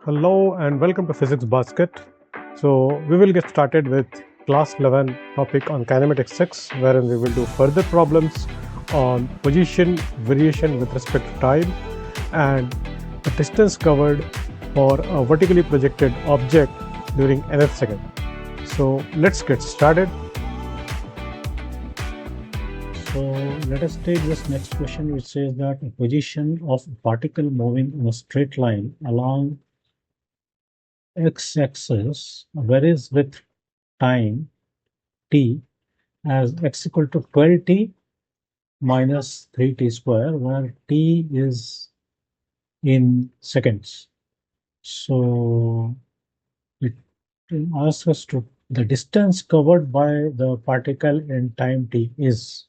Hello and welcome to Physics Basket. So we will get started with class 11 topic on Kinematics-6, wherein we will do further problems on position variation with respect to time and the distance covered for a vertically projected object during nth second. So let's get started. So let us take this next question, which says that a position of a particle moving in a straight line along x-axis varies with time t as x equal to 12t minus 3t square, where t is in seconds. So it asks us to the distance covered by the particle in time t is.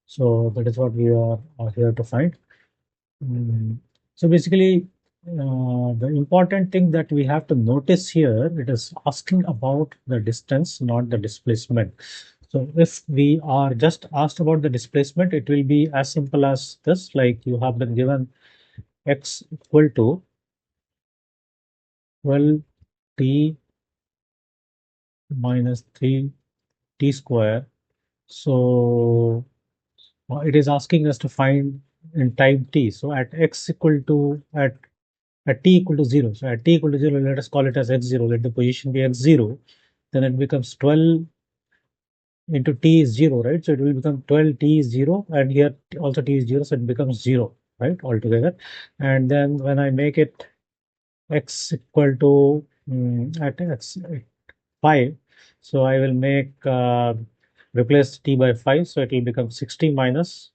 So that is what we are here to find. So basically, the important thing that we have to notice here, it is asking about the distance, not the displacement. So if we are just asked about the displacement, it will be as simple as this, like you have been given x equal to 12t minus 3t square. So it is asking us to find in time t. So at x equal to at t equal to 0. So at t equal to 0, let us call it as x0. Let the position be x0. Then it becomes 12 into t is 0, right? So it will become 12t is 0, and here also t is 0, so it becomes 0, right, altogether. And then when I make it x equal to at x 5, so I will make replace t by 5, so it will become 60 minus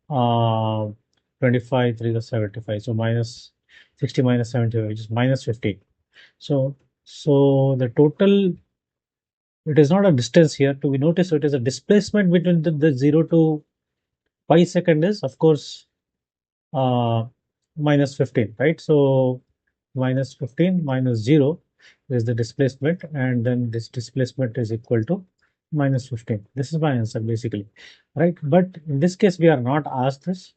25, 3 is 75. So minus 60 minus 75, which is minus 15. So the total, it is not a distance here to be noticed. So it is a displacement between the 0 to 5 second is, of course, minus 15, right? So minus 15 minus 0 is the displacement, and then this displacement is equal to minus 15. This is my answer basically, right? But in this case, we are not asked this.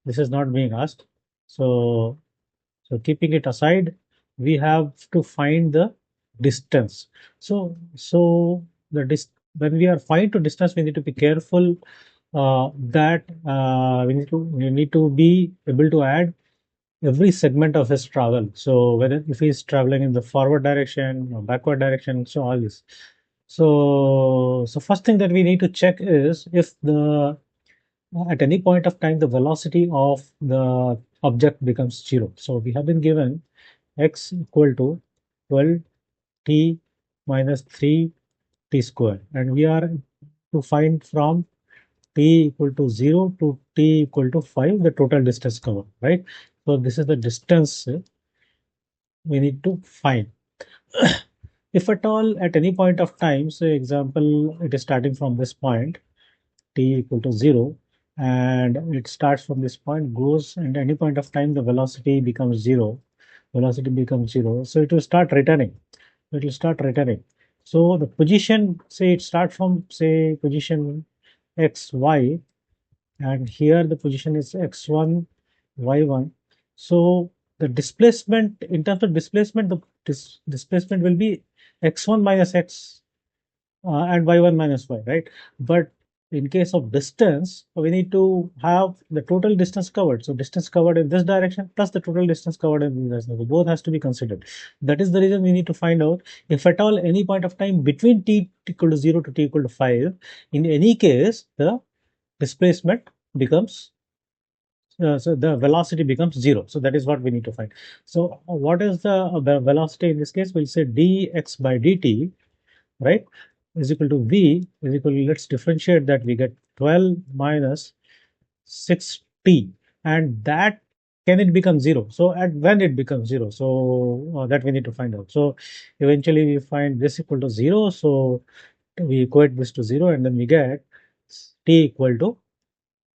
This is not being asked. So keeping it aside, we have to find the distance. So when we are find to distance, we need to be careful that we need to be able to add every segment of his travel. So whether if he's traveling in the forward direction or backward direction, so all this. So first thing that we need to check is if the at any point of time the velocity of the object becomes 0. So we have been given x equal to 12t minus 3t square, and we are to find from t equal to 0 to t equal to 5 the total distance covered, right? So this is the distance we need to find. If at all at any point of time, say example, it is starting from this point t equal to 0, and it starts from this point, goes, and at any point of time the velocity becomes 0. So it will start returning. So the position, say it starts from, say, position x, y, and here the position is x1, y1. So the displacement, in terms of displacement, the displacement will be x1 minus x and y1 minus y, right? But in case of distance, we need to have the total distance covered. So distance covered in this direction plus the total distance covered in this direction. Both has to be considered. That is the reason we need to find out if at all any point of time between t equal to 0 to t equal to 5, in any case, the displacement becomes so the velocity becomes 0. So that is what we need to find. So what is the velocity in this case? We'll say dx by dt, right, is equal to v is equal to, let's differentiate that, we get 12 minus 6t, and that can it become 0? So at when it becomes 0, so that we need to find out. So eventually we find this equal to 0, so we equate this to 0, and then we get t equal to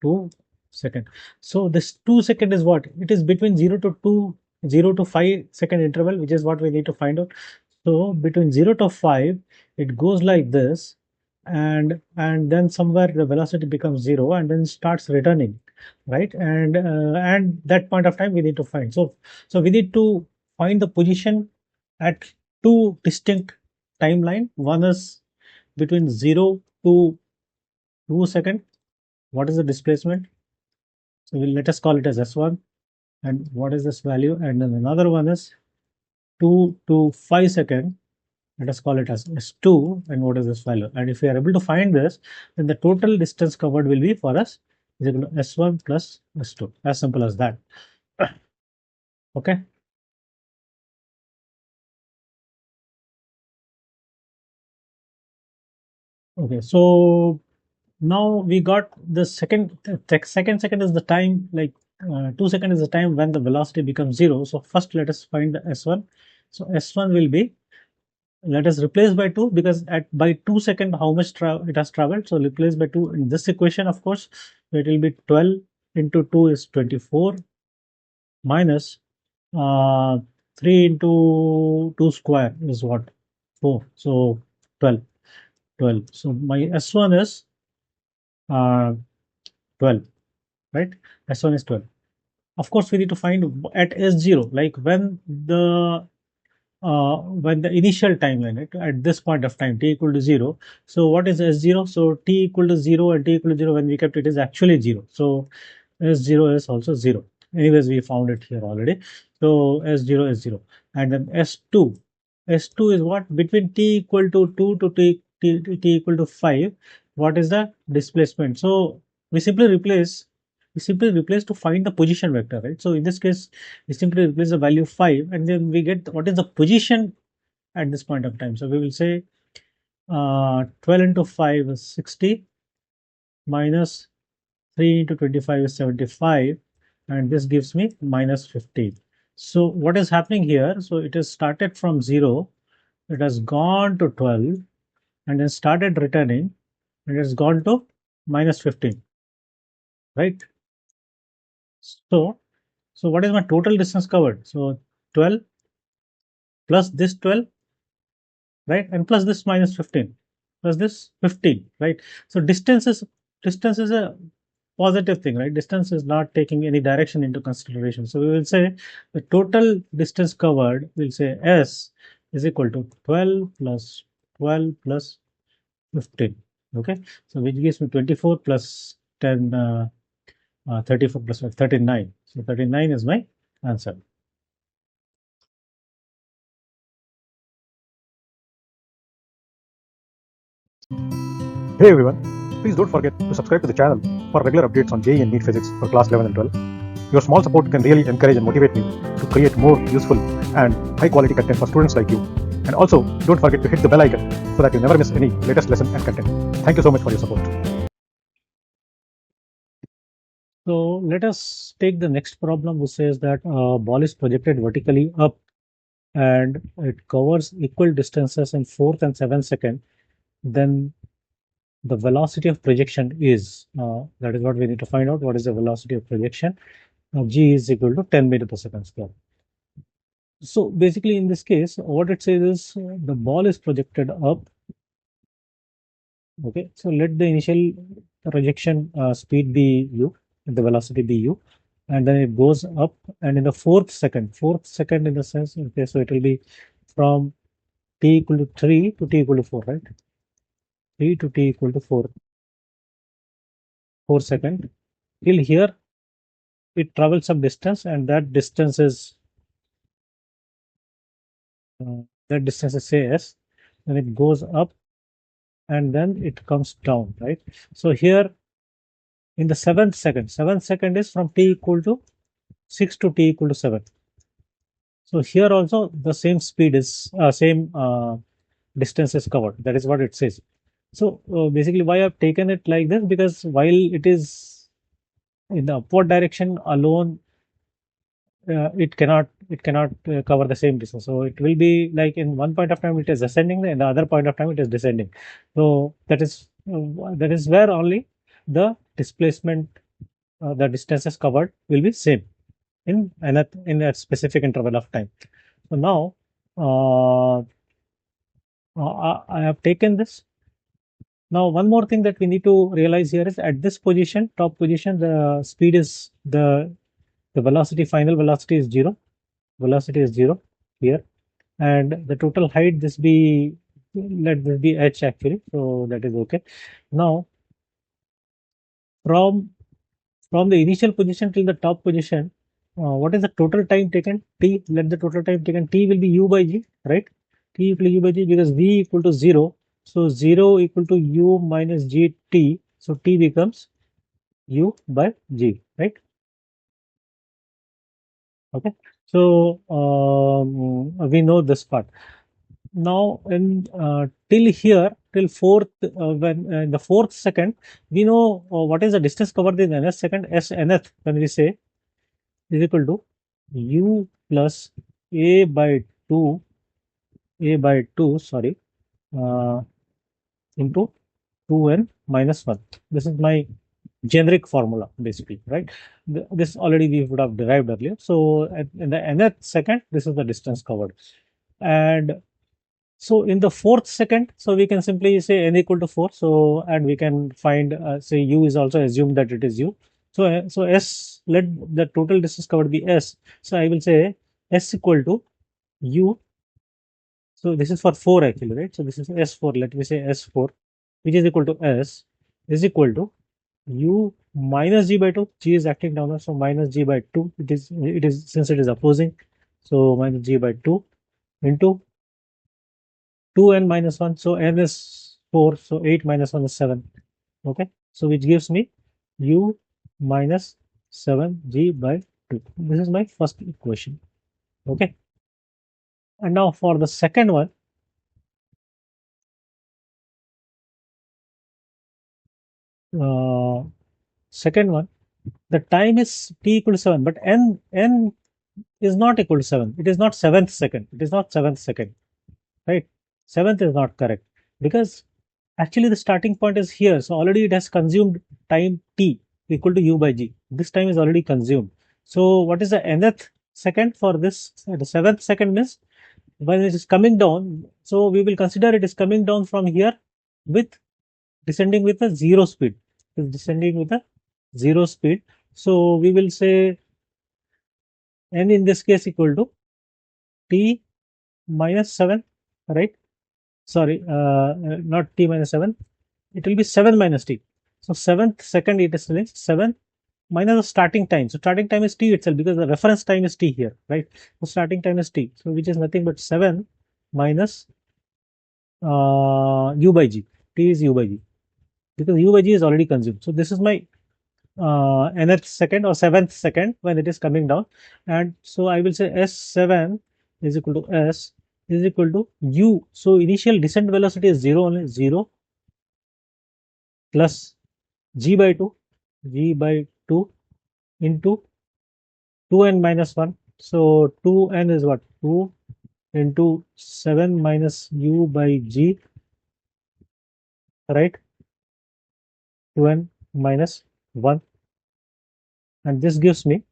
2 second. So this 2 second is what? It is between 0 to 5 second interval, which is what we need to find out. So between 0 to 5, it goes like this, and then somewhere the velocity becomes 0 and then starts returning, right? And that point of time we need to find. So we need to find the position at two distinct timeline. One is between 0 to 2 seconds. What is the displacement? So let us call it as S1. And what is this value? And then another one is 2 to 5 seconds. Let us call it as S2. And what is this value? And if we are able to find this, then the total distance covered will be for us is equal to S1 plus S2. As simple as that. Okay. Okay. So now we got the second second is the time, like 2 seconds is the time when the velocity becomes 0. So first let us find the S1. So S1 will be, let us replace by 2, because at by 2 seconds how much it has traveled. So replace by 2 in this equation, of course. So it will be 12 into 2 is 24 minus 3 into 2 square is what? 4. So 12. So my S1 is 12, right? S1 is 12. Of course, we need to find at S0, like when the initial timeline, right, at this point of time, t equal to 0. So what is S0? So t equal to 0 and t equal to 0, when we kept it, is actually 0. So S0 is also 0. Anyways, we found it here already. So S0 is 0. And then S2. S2 is what? Between t equal to 2 to t equal to 5. What is the displacement? So we simply replace to find the position vector, right? So in this case, we simply replace the value 5, and then we get what is the position at this point of time. So we will say 12 into 5 is 60 minus 3 into 25 is 75, and this gives me minus 15. So what is happening here? So it has started from 0, it has gone to 12, and then started returning, and it has gone to minus 15, right? So what is my total distance covered? So 12 plus this 12, right, and plus this minus 15, plus this 15, right? So distance is a positive thing, right? Distance is not taking any direction into consideration. So we will say the total distance covered, we'll say S is equal to 12 plus 12 plus 15. Okay, so which gives me 24 plus 10, 34 plus 5, 39. So 39 is my answer. Hey everyone, please don't forget to subscribe to the channel for regular updates on JEE and NEET physics for class 11 and 12. Your small support can really encourage and motivate me to create more useful and high quality content for students like you. And also, don't forget to hit the bell icon so that you never miss any latest lesson and content. Thank you so much for your support. So let us take the next problem, which says that a ball is projected vertically up and it covers equal distances in 4th and 7th second. Then the velocity of projection is, that is what we need to find out. What is the velocity of projection? Now g is equal to 10 meter per second square. So basically in this case, what it says is the ball is projected up. Okay, so let the initial projection speed be u, the velocity be u, and then it goes up, and in the fourth second in the sense, okay, so it will be from t equal to 3 to t equal to 4, right? 3 to t equal to 4 second. Till here it travels some distance, and that distance is say s. Then it goes up, and then it comes down, right? So here in the seventh second is from t equal to 6 to t equal to 7. So here also the same speed is same distance is covered. That is what it says. So basically, why I've taken it like this, because while it is in the upward direction alone, it cannot cover the same distance. So it will be like in one point of time it is ascending, and the other point of time it is descending. So that is where only the displacement, the distances covered will be same in a specific interval of time. So now I have taken this. Now one more thing that we need to realize here is at this position, top position, the speed is the velocity, final velocity is 0. velocity is 0 here, and the total height, this be, let this be h actually, so that is okay. Now from the initial position till the top position, what is the total time taken? T. Let the total time taken, T will be u by g, right? T equal to u by g, because v equal to 0. So 0 equal to u minus g t. So T becomes u by g, right? Okay. So we know this part. Now till here, till fourth, when in the fourth second, we know what is the distance covered in nth second. S nth, when we say, is equal to u plus a by 2, sorry, uh, into 2n minus 1. This is my generic formula basically, right? This already we would have derived earlier. So in the nth second, this is the distance covered. And so in the fourth second, so we can simply say n equal to 4. So, and we can find, say u is also assumed that it is u. So, so s, let the total distance covered be s. So I will say s equal to u. So this is for 4 actually, right? So this is s4. Let me say s4, which is equal to s is equal to u minus g by 2. G is acting downward, so minus g by 2. It is since it is opposing, so minus g by 2 into 2n minus 1. So n is 4, so 8 minus 1 is 7. Okay, so which gives me u minus 7g by 2. This is my first equation. Okay, and now for the second one, uh, the time is t equal to 7, but n is not equal to 7. It is not 7th second. It is not 7th second, right? 7th is not correct, because actually the starting point is here. So already it has consumed time t equal to u by g. This time is already consumed. So what is the nth second for this? The 7th second means when it is coming down. So we will consider it is coming down from here with descending with a zero speed. It is descending with a zero speed. So we will say n in this case equal to t minus 7, right? Sorry, not t minus 7. It will be 7 minus t. So 7th second, it is 7 minus the starting time. So starting time is t itself, because the reference time is t here, right? So starting time is t. So which is nothing but 7 minus u by g. T is u by g, because u by g is already consumed. So this is my nth second or 7th second when it is coming down. And so I will say s7 is equal to s is equal to u. So initial descent velocity is 0 only, 0 plus g by 2, into 2n minus 1. So 2n is what? 2 into 7 minus u by g, right? 2n minus 1. And this gives me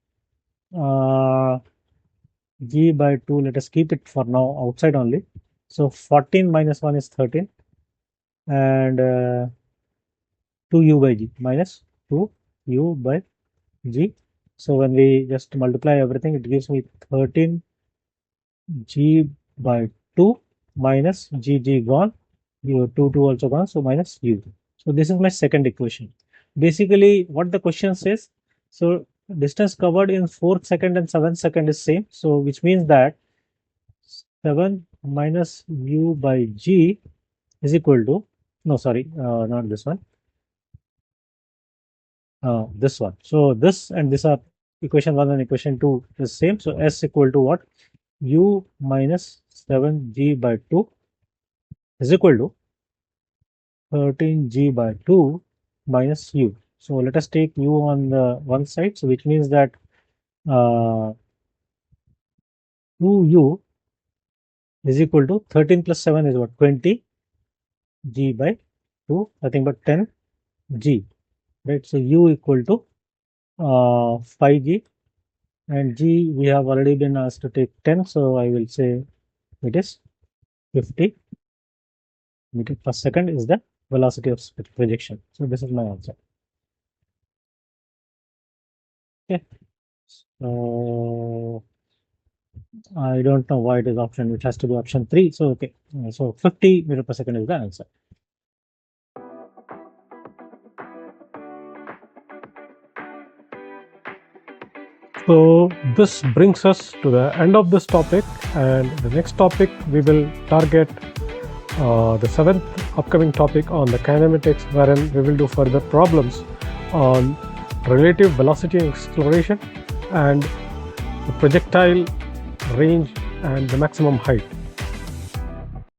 g by 2. Let us keep it for now outside only. So 14 minus 1 is 13, and 2u by g minus 2u by g. So when we just multiply everything, it gives me 13 g by 2 minus g gone, 2 also gone, so minus u. So this is my second equation. Basically what the question says, so distance covered in 4th second and 7th second is same, so which means that 7 minus u by g is equal to, no sorry, not this one, this one. So this and this are equation 1 and equation 2 is same. So s equal to what? U minus 7g by 2 is equal to 13g by 2 minus u. So let us take u on the one side, so which means that 2u is equal to 13 plus 7 is what? 20 g by 2, nothing but 10 g, right? So u equal to 5g, and g we have already been asked to take 10, so I will say it is 50 meter per second is the velocity of projection. So this is my answer. Okay. So I don't know why it is option. It has to be option 3. So okay. So 50 meter per second is the answer. So this brings us to the end of this topic, and the next topic we will target the 7th upcoming topic on the kinematics, wherein we will do further problems on relative velocity and acceleration and the projectile range and the maximum height.